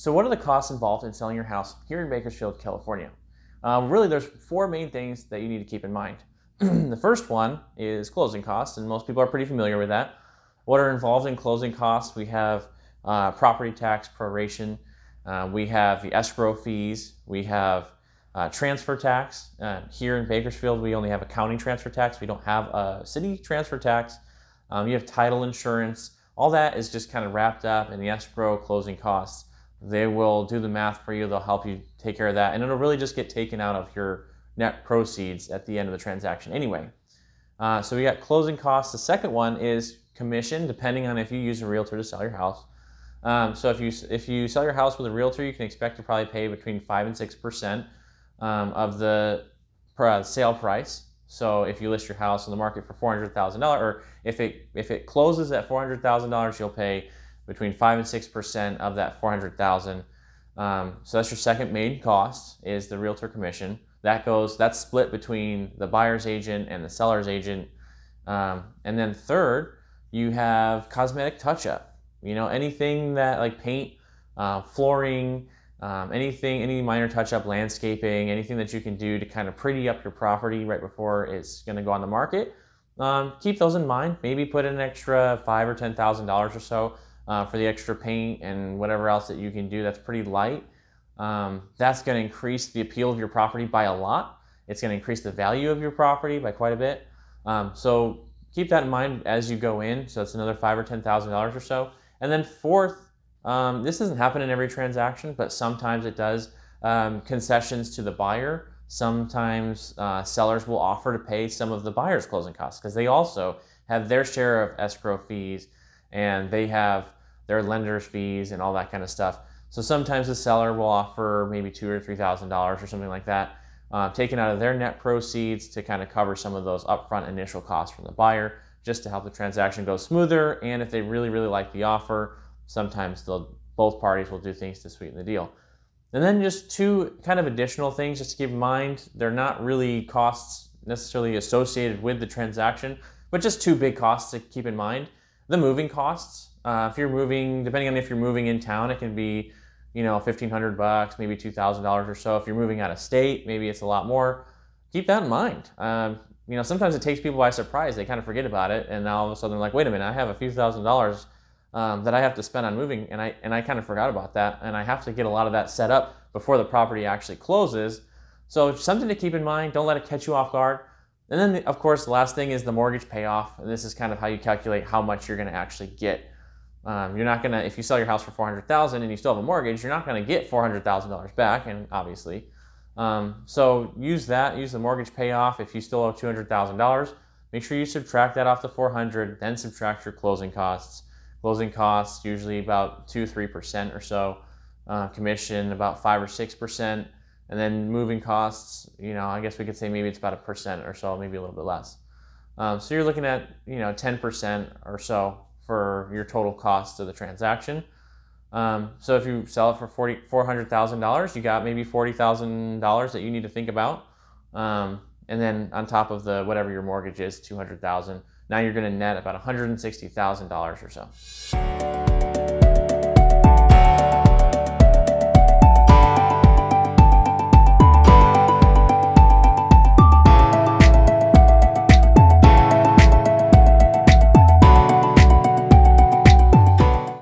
So what are the costs involved in selling your house here in Bakersfield, California? Really, there's four main things that you need to keep in mind. The first one is closing costs, and most people are pretty familiar with that. What are involved in closing costs? We have property tax proration, we have the escrow fees, we have transfer tax. Here in Bakersfield, we only have a county transfer tax. We don't have a city transfer tax. You have title insurance. All that is just kind of wrapped up in the escrow closing costs. They will do the math for you. They'll help you take care of that. And it'll really just get taken out of your net proceeds at the end of the transaction anyway. So we got closing costs. The second one is commission, depending on if you use a realtor to sell your house. So if you sell your house with a realtor, you can expect to probably pay between 5 and 6% of the sale price. So if you list your house on the market for $400,000, or if it closes at $400,000, you'll pay between 5 and 6% of that $400,000. So that's your second main cost, is the realtor commission. That's split between the buyer's agent and the seller's agent. And then third, you have cosmetic touch-up. You know, anything that like paint, flooring, any minor touch-up, landscaping, anything that you can do to kind of pretty up your property right before it's going to go on the market. Keep those in mind. Maybe put in an extra $5,000 or $10,000 or so for the extra paint and whatever else that you can do that's pretty light. That's going to increase the appeal of your property by a lot. It's going to increase the value of your property by quite a bit. So keep that in mind as you go in. So it's another $5,000 or $10,000 or so. And then fourth, this doesn't happen in every transaction, but sometimes it does. Concessions to the buyer. Sometimes sellers will offer to pay some of the buyer's closing costs because they also have their share of escrow fees and they have their lender's fees and all that kind of stuff. So sometimes the seller will offer maybe $2,000 or $3,000 or something like that, taken out of their net proceeds to kind of cover some of those upfront initial costs from the buyer, just to help the transaction go smoother. And if they really, really like the offer, sometimes both parties will do things to sweeten the deal. And then just two kind of additional things just to keep in mind. They're not really costs necessarily associated with the transaction, but just two big costs to keep in mind. The moving costs. If you're moving, depending on if you're moving in town, it can be, $1,500, maybe $2,000 or so. If you're moving out of state, maybe it's a lot more. Keep that in mind. Sometimes it takes people by surprise. They kind of forget about it, and now all of a sudden they're like, wait a minute, I have a few $1,000s that I have to spend on moving, and I kind of forgot about that, and I have to get a lot of that set up before the property actually closes. So something to keep in mind. Don't let it catch you off guard. And then, of course, the last thing is the mortgage payoff, and this is kind of how you calculate how much you're going to actually get. You're not going to, if you sell your house for $400,000 and you still have a mortgage, you're not going to get $400,000 back, and obviously. So use the mortgage payoff. If you still owe $200,000, make sure you subtract that off the $400,000, then subtract your closing costs. Closing costs usually about 2-3% or so, commission about 5 or 6%, and then moving costs, I guess we could say maybe it's about 1% or so, maybe a little bit less. So you're looking at 10% or so for your total cost of the transaction. So if you sell it for $400,000, you got maybe $40,000 that you need to think about, and then on top of the whatever your mortgage is, $200,000. Now you're going to net about $160,000 or so.